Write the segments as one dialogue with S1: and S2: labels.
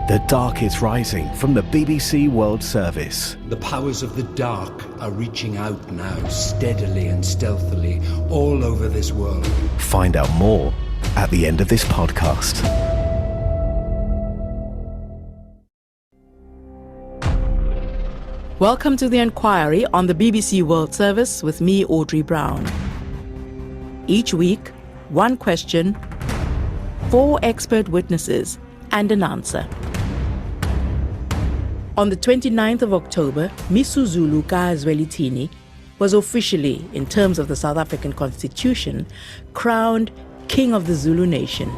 S1: The dark is rising from the BBC World Service.
S2: The powers of the dark are reaching out now, steadily and stealthily, all over this world.
S1: Find out more at the end of this podcast.
S3: Welcome to The Enquiry on the BBC World Service with me, Audrey Brown. Each week, one question, 4 expert witnesses, and an answer. On the 29th of October, Misuzulu kaZwelithini was officially, in terms of the South African Constitution, crowned King of the Zulu Nation.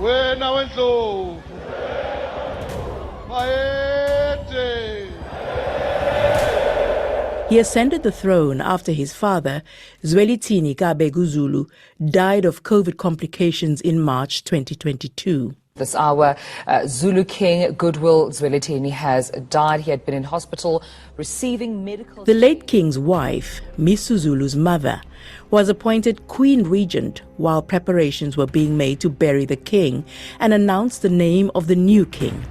S3: He ascended the throne after his father, Zwelithini kaBhekuzulu, died of COVID complications in March 2022.
S4: This hour, Zulu King Goodwill Zwelithini has died. He had been in hospital receiving medical...
S3: The late king's wife, Misuzulu's mother, was appointed Queen Regent while preparations were being made to bury the king and announced the name of the new king.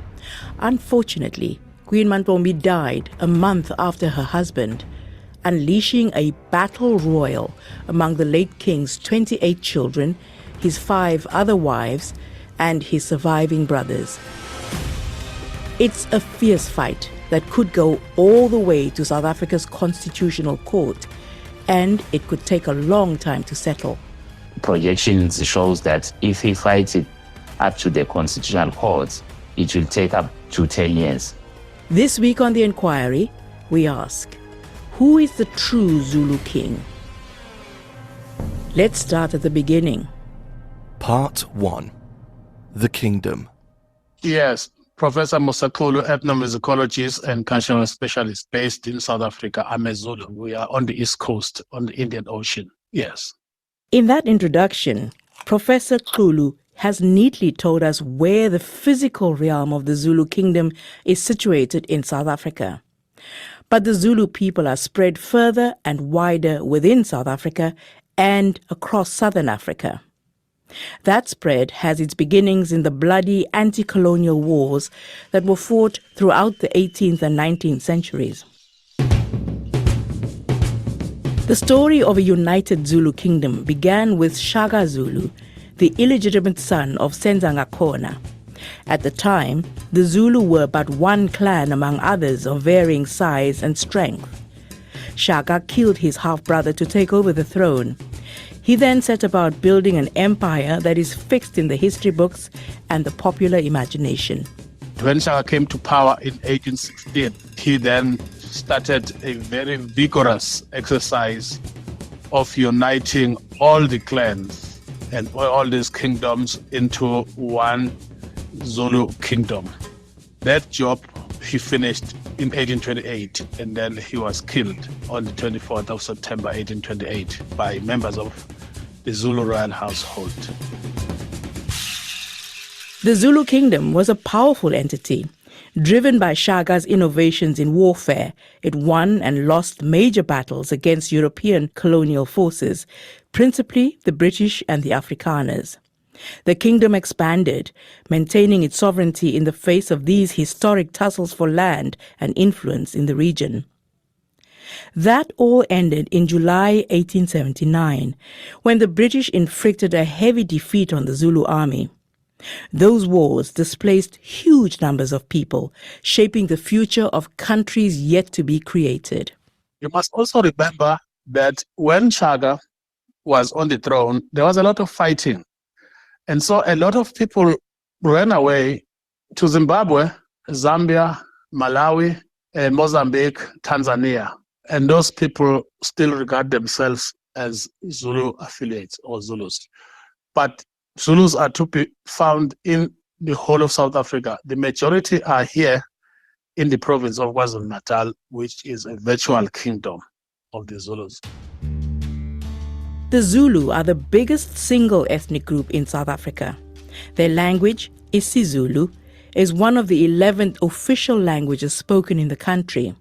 S3: Unfortunately, Queen Mantombi died a month after her husband, unleashing a battle royal among the late king's 28 children, his 5 other wives, and his surviving brothers. It's a fierce fight that could go all the way to South Africa's Constitutional Court, and it could take a long time to settle.
S5: Projections shows that if he fights it up to the Constitutional Court, it will take up to 10 years.
S3: This week on The Enquiry, we ask, who is the true Zulu king? Let's start at the beginning.
S1: Part 1. The Kingdom.
S6: Yes, Professor Musakulu, ethnomusicologist and cultural specialist based in South Africa. I'm a Zulu. We are on the East Coast, on the Indian Ocean. Yes.
S3: In that introduction, Professor Kulu has neatly told us where the physical realm of the Zulu kingdom is situated in South Africa. But the Zulu people are spread further and wider within South Africa and across Southern Africa. That spread has its beginnings in the bloody anti-colonial wars that were fought throughout the 18th and 19th centuries. The story of a united Zulu kingdom began with Shaka Zulu, the illegitimate son of Senzangakhona. At the time, the Zulu were but one clan among others of varying size and strength. Shaka killed his half-brother to take over the throne. He then set about building an empire that is fixed in the history books and the popular imagination.
S6: When Shaka came to power in 1816, he then started a very vigorous exercise of uniting all the clans and all these kingdoms into one Zulu kingdom. That job he finished in 1828, and then he was killed on the 24th of September 1828 by members of the Zulu royal household.
S3: The Zulu kingdom was a powerful entity. Driven by Shaka's innovations in warfare, it won and lost major battles against European colonial forces, principally the British and the Afrikaners. The kingdom expanded, maintaining its sovereignty in the face of these historic tussles for land and influence in the region. That all ended in July 1879, when the British inflicted a heavy defeat on the Zulu army. Those wars displaced huge numbers of people, shaping the future of countries yet to be created.
S6: You must also remember that when Shaka was on the throne, there was a lot of fighting. And so a lot of people ran away to Zimbabwe, Zambia, Malawi, Mozambique, Tanzania. And those people still regard themselves as Zulu affiliates or Zulus. But Zulus are to be found in the whole of South Africa. The majority are here in the province of KwaZulu-Natal, which is a virtual kingdom of the Zulus.
S3: The Zulu are the biggest single ethnic group in South Africa. Their language, isiZulu, is one of the 11 official languages spoken in the country.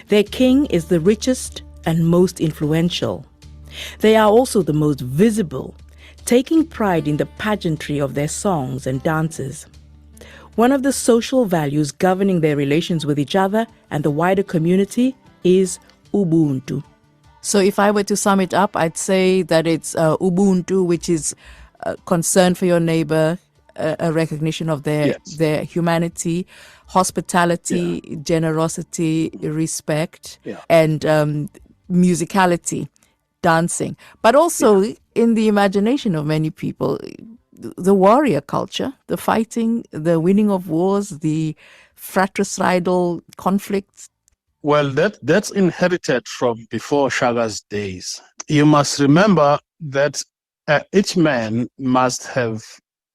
S3: Their king is the richest and most influential. They are also the most visible, taking pride in the pageantry of their songs and dances. One of the social values governing their relations with each other and the wider community is Ubuntu. So if I were to sum it up, I'd say that it's Ubuntu, which is concern for your neighbor, a recognition of their humanity, hospitality, generosity, respect, and musicality, dancing. But also in the imagination of many people, the warrior culture, the fighting, the winning of wars, the fratricidal conflicts.
S6: Well, that's inherited from before Shaga's days. You must remember that each man must have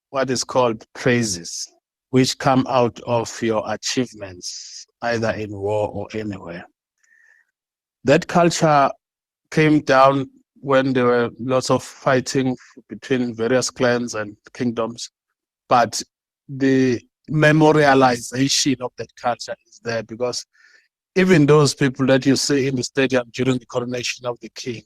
S6: what is called praises, which come out of your achievements, either in war or anywhere. That culture came down when there were lots of fighting between various clans and kingdoms, but the memorialization of that culture is there, because even those people that you see in the stadium during the coronation of the king,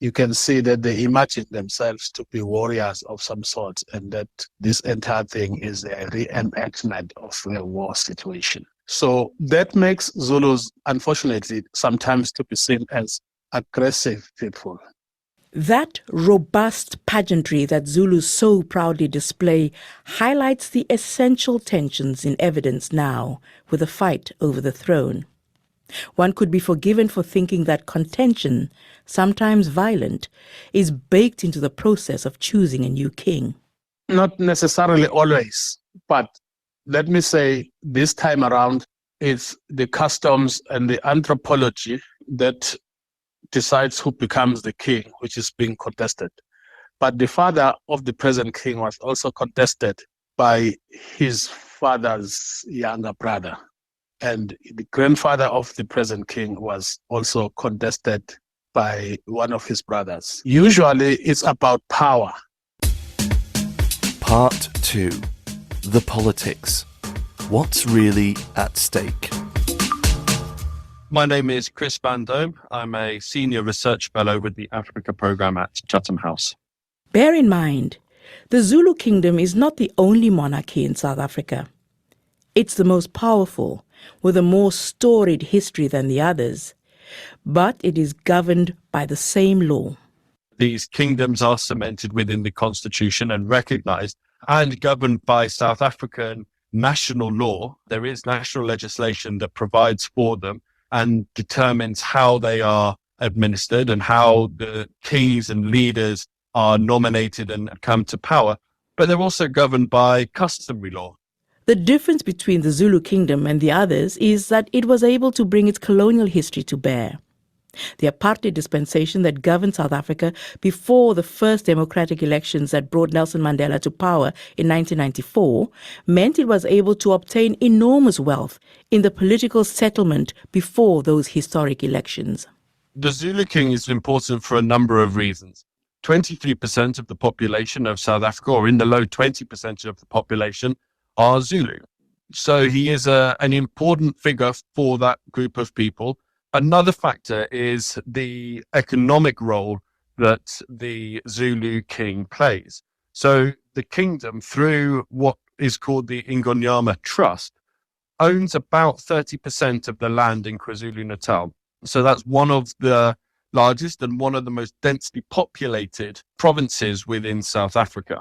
S6: you can see that they imagine themselves to be warriors of some sort, and that this entire thing is a reenactment of a war situation. So that makes Zulus, unfortunately, sometimes to be seen as aggressive people.
S3: That robust pageantry that Zulus so proudly display highlights the essential tensions in evidence now with the fight over the throne. One could be forgiven for thinking that contention, sometimes violent, is baked into the process of choosing a new king.
S6: Not necessarily always, but let me say this time around, it's the customs and the anthropology that decides who becomes the king, which is being contested. But the father of the present king was also contested by his father's younger brother. And the grandfather of the present king was also contested by one of his brothers. Usually it's about power.
S7: Part 2. The politics. What's really at stake?
S8: My name is Chris Van Dome. I'm a senior research fellow with the Africa program at Chatham House.
S3: Bear in mind, the Zulu kingdom is not the only monarchy in South Africa. It's the most powerful, with a more storied history than the others, but it is governed by the same law.
S8: These kingdoms are cemented within the constitution and recognized and governed by South African national law. There is national legislation that provides for them and determines how they are administered and how the kings and leaders are nominated and come to power. But they're also governed by customary law.
S3: The difference between the Zulu kingdom and the others is that it was able to bring its colonial history to bear. The apartheid dispensation that governed South Africa before the first democratic elections that brought Nelson Mandela to power in 1994 meant it was able to obtain enormous wealth in the political settlement before those historic elections.
S8: The ZuluKing is important for a number of reasons. 23% of the population of South Africa, or in the low 20% of the population, are Zulu. So he is an important figure for that group of people. Another factor is the economic role that the Zulu king plays. So the kingdom, through what is called the Ingonyama Trust, owns about 30% of the land in KwaZulu-Natal. So that's one of the largest and one of the most densely populated provinces within South Africa.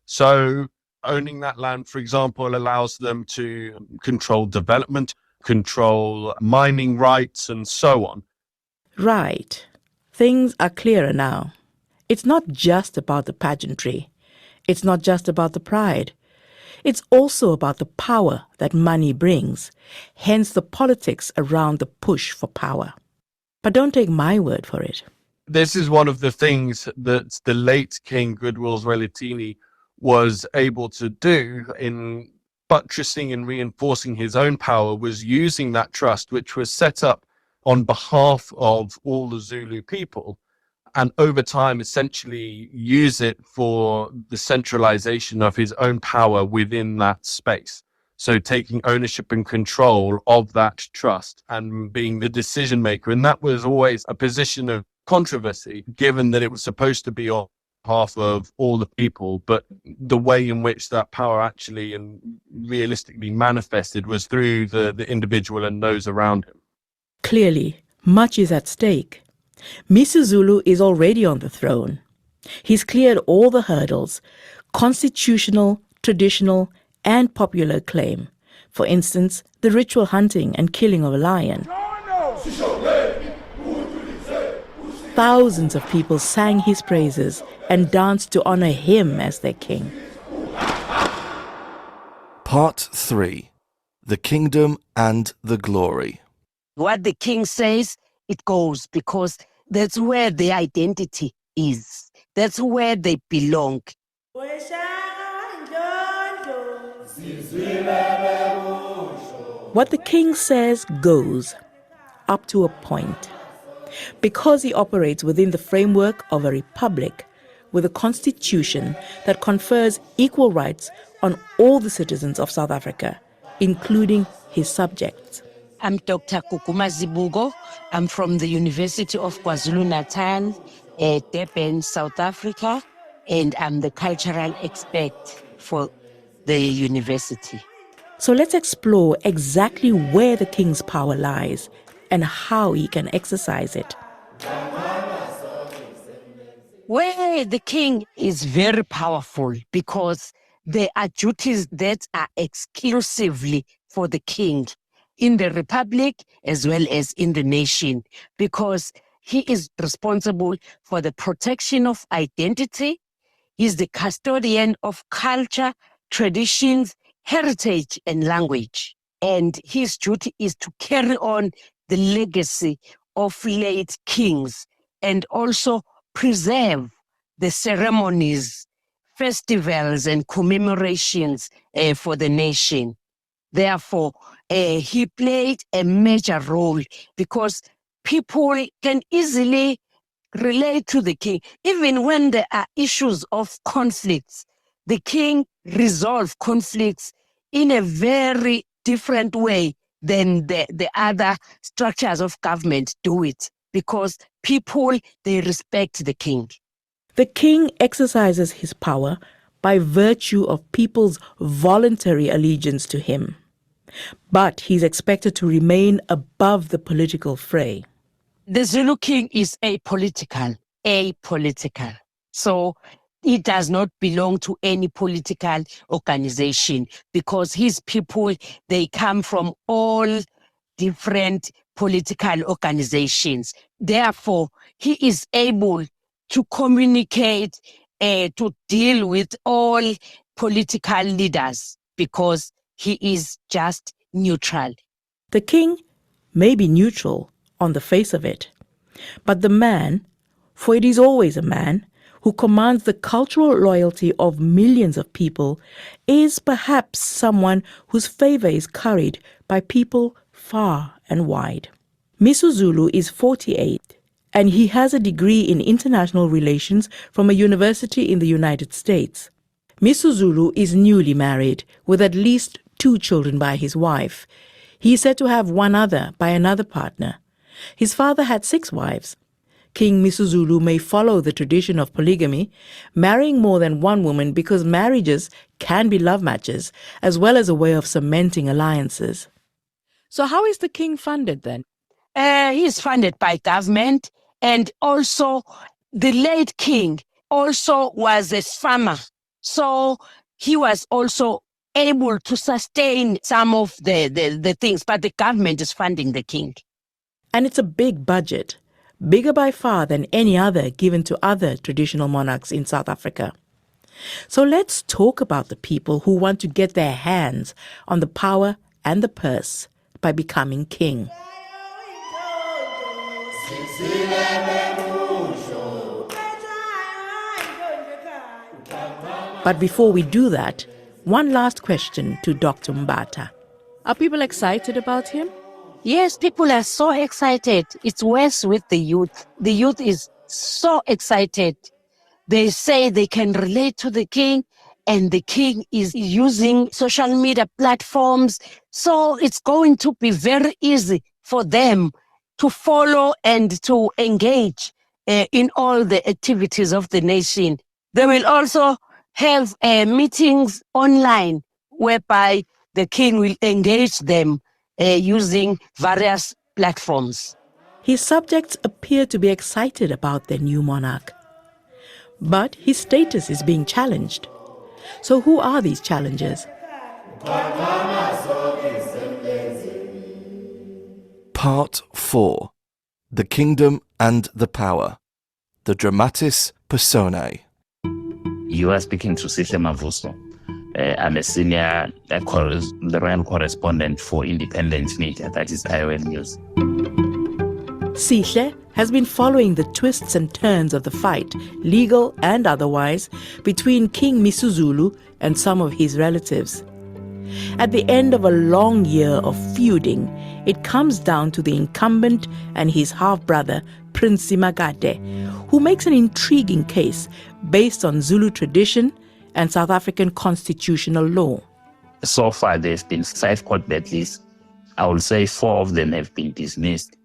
S8: So owning that land, for example, allows them to control development, control mining rights, and so on.
S3: Right. Things are clearer now. It's not just about the pageantry. It's not just about the pride. It's also about the power that money brings, hence the politics around the push for power. But don't take my word for it.
S8: This is one of the things that the late King Goodwill Zwelithini was able to do in buttressing and reinforcing his own power, was using that trust, which was set up on behalf of all the Zulu people, and over time essentially use it for the centralization of his own power within that space. So taking ownership and control of that trust and being the decision maker. And that was always a position of controversy, given that it was supposed to be on behalf of all the people, but the way in which that power actually and realistically manifested was through the individual and those around him.
S3: Clearly, much is at stake. Misuzulu is already on the throne. He's cleared all the hurdles, constitutional, traditional, and popular claim. For instance, the ritual hunting and killing of a lion. Thousands of people sang his praises and danced to honor him as their king.
S7: Part 3. The Kingdom and the Glory.
S9: What the king says, it goes, because that's where their identity is. That's where they belong.
S3: What the king says goes, up to a point. Because he operates within the framework of a republic with a constitution that confers equal rights on all the citizens of South Africa, including his subjects.
S9: I'm Dr. Kukuma Zibugo. I'm from the University of KwaZulu-Natal, Durban, South Africa, and I'm the cultural expert for the university.
S3: So let's explore exactly where the king's power lies and how he can exercise it.
S9: Where the king is very powerful, because there are duties that are exclusively for the king in the republic as well as in the nation, because he is responsible for the protection of identity. He's the custodian of culture, traditions, heritage, and language. And his duty is to carry on the legacy of late kings and also preserve the ceremonies, festivals, and commemorations for the nation. Therefore, he played a major role, because people can easily relate to the king. Even when there are issues of conflicts, the king resolves conflicts in a very different way than the other structures of government do it, because people, they respect the king.
S3: The king exercises his power by virtue of people's voluntary allegiance to him. But he's expected to remain above the political fray.
S9: The Zulu king is apolitical. So he does not belong to any political organization, because his people, they come from all different political organizations. Therefore, he is able to communicate, to deal with all political leaders, because he is just neutral.
S3: The king may be neutral on the face of it, but the man, for it is always a man, who commands the cultural loyalty of millions of people, is perhaps someone whose favor is carried by people far and wide. Misuzulu is 48, and he has a degree in international relations from a university in the United States. Misuzulu is newly married, with at least 2 children by his wife. He is said to have 1 other by another partner. His father had 6 wives. King Misuzulu may follow the tradition of polygamy, marrying more than 1 woman, because marriages can be love matches, as well as a way of cementing alliances. So how is the king funded then?
S9: He is funded by government, and also the late king also was a farmer. So he was also able to sustain some of the things, but the government is funding the king.
S3: And it's a big budget, bigger by far than any other given to other traditional monarchs in South Africa. So let's talk about the people who want to get their hands on the power and the purse by becoming king. But before we do that, one last question to Dr. Mbata. Are people excited about him?
S9: Yes, people are so excited. It's worse with the youth. The youth is so excited. They say they can relate to the king, and the king is using social media platforms. So it's going to be very easy for them to follow and to engage in all the activities of the nation. They will also have meetings online whereby the king will engage them using various platforms.
S3: His subjects appear to be excited about their new monarch. But his status is being challenged. So who are these challengers?
S7: Part 4. The Kingdom and the Power. The Dramatis Personae.
S5: You are speaking to Sihle Mavuso. I'm a senior the royal correspondent for Independent Media, that is ION News.
S3: Sihle has been following the twists and turns of the fight, legal and otherwise, between King Misuzulu and some of his relatives. At the end of a long year of feuding, it comes down to the incumbent and his half-brother, Prince Simakade, who makes an intriguing case based on Zulu tradition and South African constitutional law.
S5: So far, there's been 5 court battles. I will say 4 of them have been dismissed.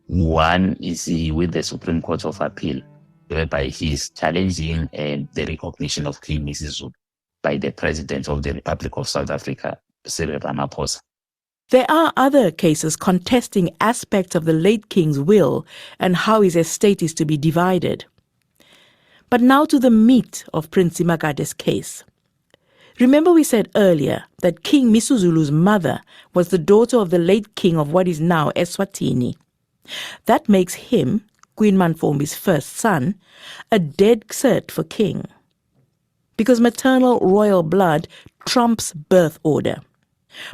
S5: One is with the Supreme Court of Appeal, whereby he is challenging the recognition of King Misuzulu by the President of the Republic of South Africa, Cyril Ramaphosa.
S3: There are other cases contesting aspects of the late king's will and how his estate is to be divided. But now to the meat of Prince Simakade's case. Remember we said earlier that King Misuzulu's mother was the daughter of the late king of what is now Eswatini. That makes him, Queen Manfombi's first son, a dead cert for king. Because maternal royal blood trumps birth order.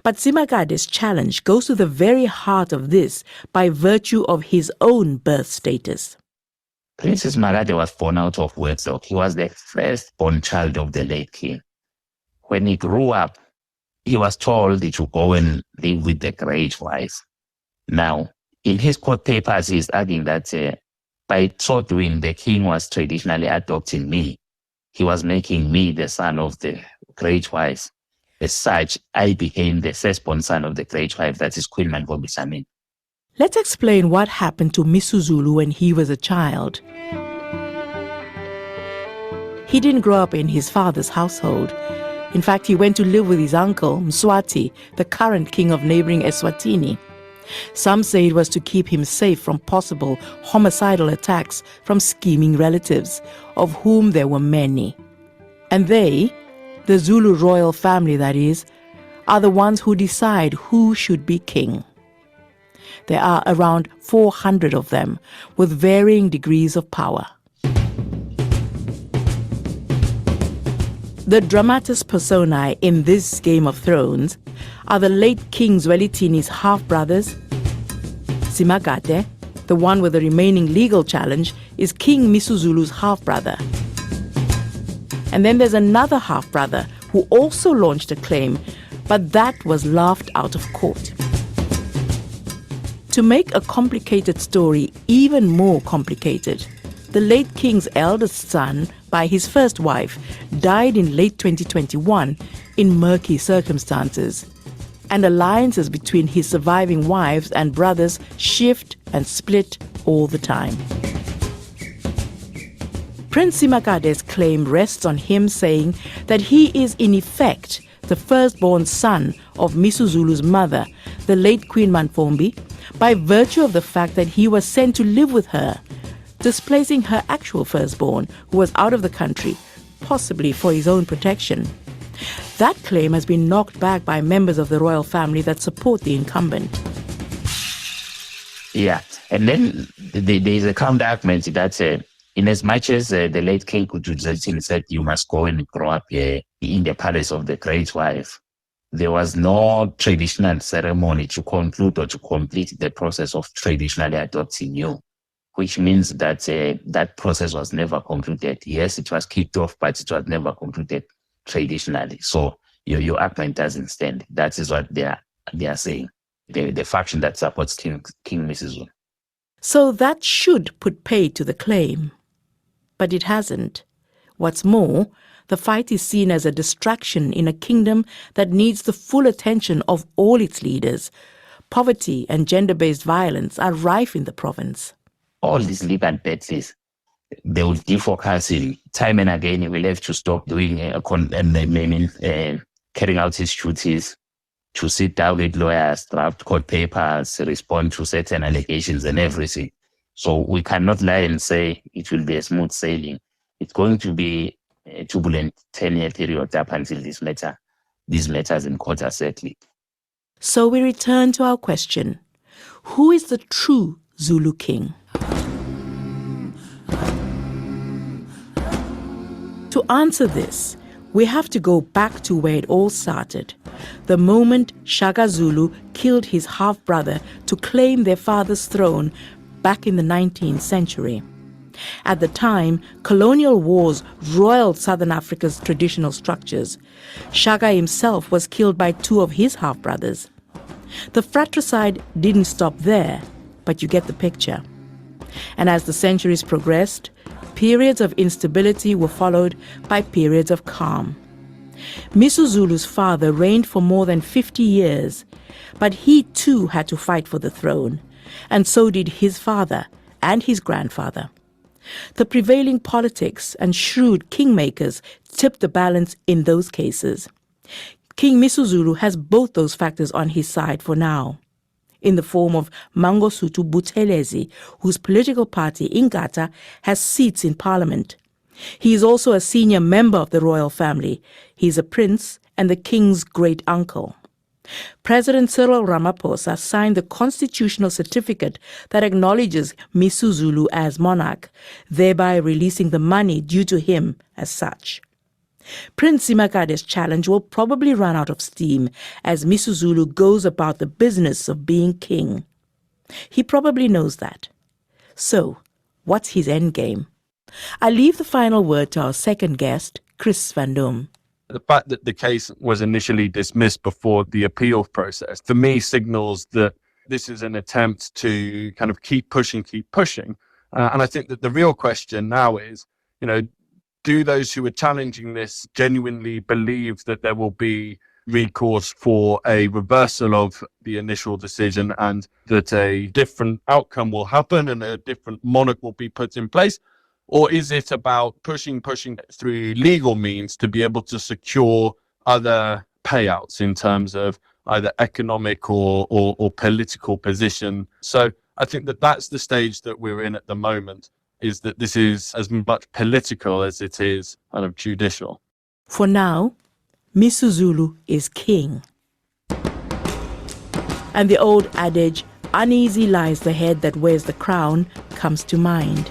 S3: But Simakade's challenge goes to the very heart of this by virtue of his own birth status.
S5: Princess Makade was born out of wedlock. He was the first-born child of the late king. When he grew up, he was told to go and live with the great wife. Now, in his court papers, he's arguing that by so doing, the king was traditionally adopting me. He was making me the son of the great wife. As such, I became the firstborn son of the great wife, that is Queen Manfombi.
S3: Let's explain what happened to Misuzulu when he was a child. He didn't grow up in his father's household. In fact, he went to live with his uncle, Mswati, the current king of neighboring Eswatini. Some say it was to keep him safe from possible homicidal attacks from scheming relatives, of whom there were many. And they, the Zulu royal family that is, are the ones who decide who should be king. There are around 400 of them, with varying degrees of power. The dramatis personae in this Game of Thrones are the late King Zwelithini's half-brothers. Simakade, the one with the remaining legal challenge, is King Misuzulu's half-brother. And then there's another half-brother who also launched a claim, but that was laughed out of court. To make a complicated story even more complicated, the late king's eldest son, by his first wife, died in late 2021 in murky circumstances. And alliances between his surviving wives and brothers shift and split all the time. Prince Simakade's claim rests on him saying that he is in effect the firstborn son of Misuzulu's mother, the late Queen Manfombi, by virtue of the fact that he was sent to live with her, displacing her actual firstborn, who was out of the country, possibly for his own protection. That claim has been knocked back by members of the royal family that support the incumbent.
S5: Yeah, and then there is a counter argument that in as much as the late King Kutuzatini said you must go and grow up in the palace of the great wife, there was no traditional ceremony to conclude or to complete the process of traditionally adopting you, which means that that process was never concluded. Yes, it was kicked off, but it was never concluded traditionally. So your argument doesn't stand. That is what they are saying, the faction that supports King Misuzulu.
S3: So that should put pay to the claim. But it hasn't. What's more, the fight is seen as a distraction in a kingdom that needs the full attention of all its leaders. Poverty and gender-based violence are rife in the province.
S5: All these legal battles, they will defocus him time and again. He will have to stop doing carrying out his duties, to sit down with lawyers, draft court papers, respond to certain allegations and everything. So we cannot lie and say it will be a smooth sailing. It's going to be a turbulent 10-year period up until these matters in court are settled.
S3: So we return to our question. Who is the true Zulu king? To answer this, we have to go back to where it all started, the moment Shaka Zulu killed his half-brother to claim their father's throne back in the 19th century. At the time, colonial wars roiled Southern Africa's traditional structures. Shaka himself was killed by two of his half-brothers. The fratricide didn't stop there, but you get the picture. And as the centuries progressed, periods of instability were followed by periods of calm. Misu Zulu's father reigned for more than 50 years, but he too had to fight for the throne, and so did his father and his grandfather. The prevailing politics and shrewd kingmakers tipped the balance in those cases. King Misu Zulu has both those factors on his side for now, in the form of Mangosuthu Buthelezi, whose political party, Inkatha, has seats in parliament. He is also a senior member of the royal family. He is a prince and the king's great-uncle. President Cyril Ramaphosa signed the constitutional certificate that acknowledges Misu Zulu as monarch, thereby releasing the money due to him as such. Prince Simakade's challenge will probably run out of steam as Misu Zulu goes about the business of being king. He probably knows that. So, what's his endgame? I leave the final word to our second guest, Chris van Dom.
S8: The fact that the case was initially dismissed before the appeal process, for me, signals that this is an attempt to kind of keep pushing. And I think that the real question now is, do those who are challenging this genuinely believe that there will be recourse for a reversal of the initial decision and that a different outcome will happen and a different monarch will be put in place? Or is it about pushing through legal means to be able to secure other payouts in terms of either economic or political position? So I think that that's the stage that we're in at the moment, is that this is as much political as it is kind of judicial.
S3: For now, Misu Zulu is king. And the old adage, uneasy lies the head that wears the crown, comes to mind.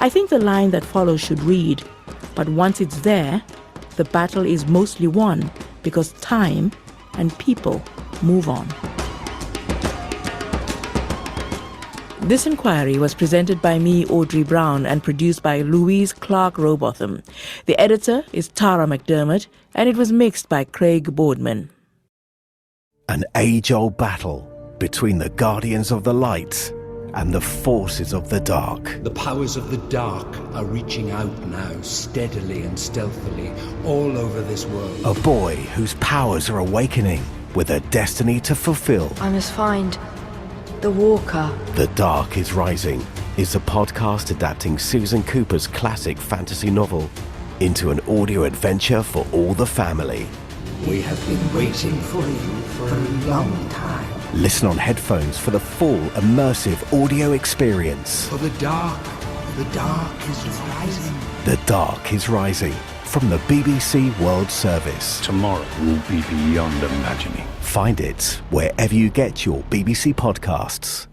S3: I think the line that follows should read, but once it's there, the battle is mostly won because time and people move on. This inquiry was presented by me, Audrey Brown, and produced by Louise Clark Robotham. The editor is Tara McDermott, and it was mixed by Craig Boardman.
S1: An age-old battle between the guardians of the light and the forces of the dark.
S2: The powers of the dark are reaching out now, steadily and stealthily, all over this world.
S1: A boy whose powers are awakening with a destiny to fulfill.
S10: I must find the Walker.
S1: The Dark is Rising is a podcast adapting Susan Cooper's classic fantasy novel into an audio adventure for all the family.
S2: We have been waiting for you for a long time.
S1: Listen on headphones for the full immersive audio experience.
S2: For the dark is rising.
S1: The Dark is Rising from the BBC World Service.
S11: Tomorrow will be beyond imagining.
S1: Find it wherever you get your BBC podcasts.